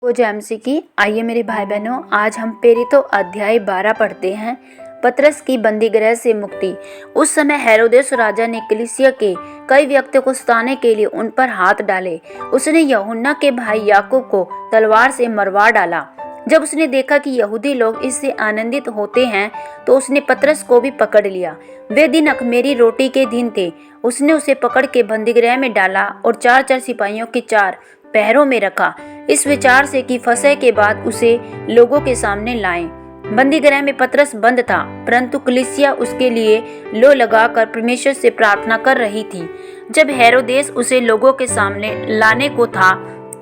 वो जेएमसी की आइए मेरे भाई बहनों, आज हम प्रेरितों अध्याय 12 पढ़ते हैं। पतरस की बंदीगृह से मुक्ति। उस समय हेरोदेस राजा ने कलीसिया के कई व्यक्तियों को सताने के लिए उन पर हाथ डाले। उसने यूहन्ना के भाई याकूब को तलवार से मरवा डाला। जब उसने देखा कि यहूदी लोग इससे आनंदित होते हैं तो उसने पतरस को भी पकड़ लिया। वे दिन अख़मीरी रोटी के दिन थे। उसने उसे पकड़ के बंदीगृह में डाला और 4-4 सिपाहियों के 4 पहरों में रखा, इस विचार से कि फसह के बाद उसे लोगों के सामने लाएं। बंदीगृह में पतरस बंद था, परंतु कलीसिया उसके लिए लो लगाकर परमेश्वर से प्रार्थना कर रही थी। जब हेरोदेस उसे लोगों के सामने लाने को था,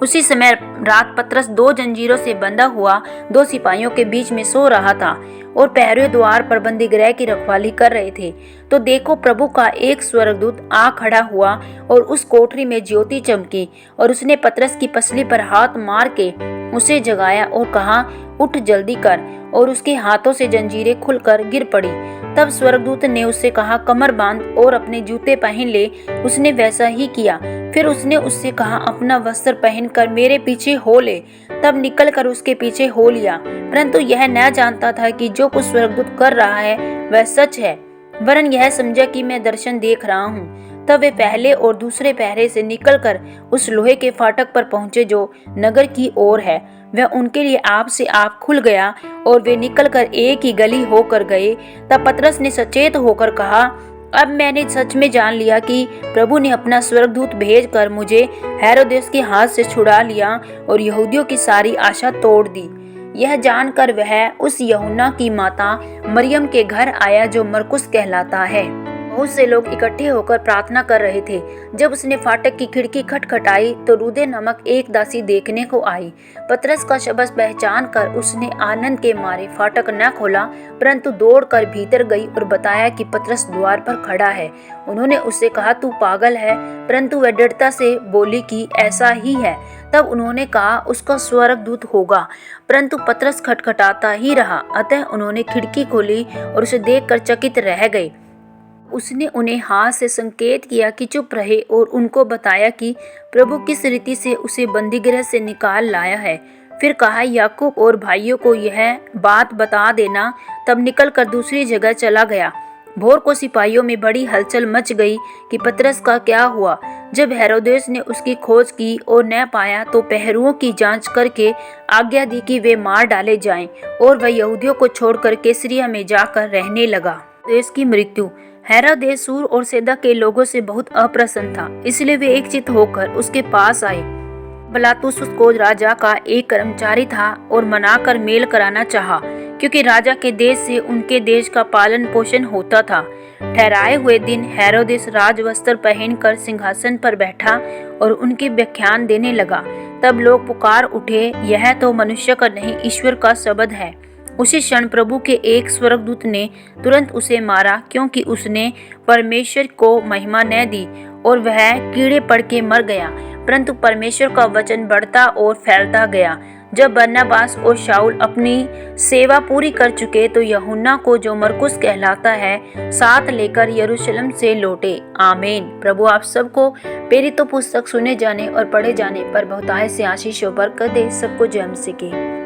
उसी समय रात पतरस 2 जंजीरों से बंधा हुआ 2 सिपाहियों के बीच में सो रहा था और पहरे द्वार पर बंदीगृह की रखवाली कर रहे थे। तो देखो, प्रभु का एक स्वर्गदूत आ खड़ा हुआ और उस कोठरी में ज्योति चमकी और उसने पतरस की पसली पर हाथ मार के उसे जगाया और कहा, उठ जल्दी कर। और उसके हाथों से जंजीरें खुलकर गिर पड़ी। तब स्वर्गदूत ने उससे कहा, कमर बांध और अपने जूते पहन ले। उसने वैसा ही किया। फिर उसने उससे कहा, अपना वस्त्र पहनकर मेरे पीछे हो ले। तब निकलकर उसके पीछे हो लिया, परंतु यह न जानता था कि जो कुछ स्वर्गदूत कर रहा है वह सच है, वरन यह समझा कि मैं दर्शन देख रहा हूँ। तब वे पहले और दूसरे पहरे से निकलकर उस लोहे के फाटक पर पहुंचे जो नगर की ओर है। वह उनके लिए आप से आप खुल गया और वे निकलकर एक ही गली होकर गए। तब पतरस ने सचेत होकर कहा, अब मैंने सच में जान लिया कि प्रभु ने अपना स्वर्गदूत भेजकर मुझे हेरोदेस के हाथ से छुड़ा लिया और यहूदियों की सारी आशा तोड़ दी। यह जानकर वह उस यूहन्ना की माता मरियम के घर आया जो मरकुस कहलाता है। बहुत से लोग इकट्ठे होकर प्रार्थना कर रहे थे। जब उसने फाटक की खिड़की खटखटाई तो रूदे नामक एक दासी देखने को आई। पतरस का शब्द पहचान कर उसने आनंद के मारे फाटक न खोला, परंतु दौड़कर भीतर गई और बताया कि पतरस द्वार पर खड़ा है। उन्होंने उससे कहा, तू पागल है, परंतु वह दृढ़ता से बोली कि ऐसा ही है। तब उन्होंने कहा, उसका स्वर्गदूत होगा, परंतु पतरस खटखटाता ही रहा। अतः उन्होंने खिड़की खोली और उसे देखकर चकित रह गए। उसने उन्हें हाथ से संकेत किया कि चुप रहे और उनको बताया कि प्रभु किस रीति से उसे बंदीगृह से निकाल लाया है। फिर कहा, याकूब और भाइयों को यह बात बता देना। तब निकलकर दूसरी जगह चला गया। भोर को सिपाहियों में बड़ी हलचल मच गई कि पतरस का क्या हुआ। जब हेरोदेस ने उसकी खोज की और न पाया तो पहरुओं की जांच करके आज्ञा दी कि वे मार डाले जाएं, और वह यहूदियों को छोड़कर कैसरिया में जाकर रहने लगा। देश की मृत्यु। हेरोदेस सूर और सैदा के लोगों से बहुत अप्रसन्न था, इसलिए वे एकचित होकर उसके पास आए। बलातुस उसको राजा का एक कर्मचारी था और मनाकर मेल कराना चाहा, क्योंकि राजा के देश से उनके देश का पालन पोषण होता था। ठहराए हुए दिन हेरोदेस राजवस्त्र पहनकर सिंहासन पर बैठा और उनके व्याख्यान देने लगा। तब लोग पुकार उठे, यह तो मनुष्य का नहीं, ईश्वर का शब्द है। उसी क्षण प्रभु के एक स्वर्गदूत ने तुरंत उसे मारा, क्योंकि उसने परमेश्वर को महिमा न दी, और वह कीड़े पड़ के मर गया। परंतु परमेश्वर का वचन बढ़ता और फैलता गया। जब बरनबास और शाऊल अपनी सेवा पूरी कर चुके तो यूहन्ना को, जो मरकुस कहलाता है, साथ लेकर यरूशलेम से लौटे। आमीन। प्रभु आप सबको प्रेरितों पुस्तक सुने जाने और पढ़े जाने पर बहुतायत से आशीष और बरकत दे। सबको जय मसीह की।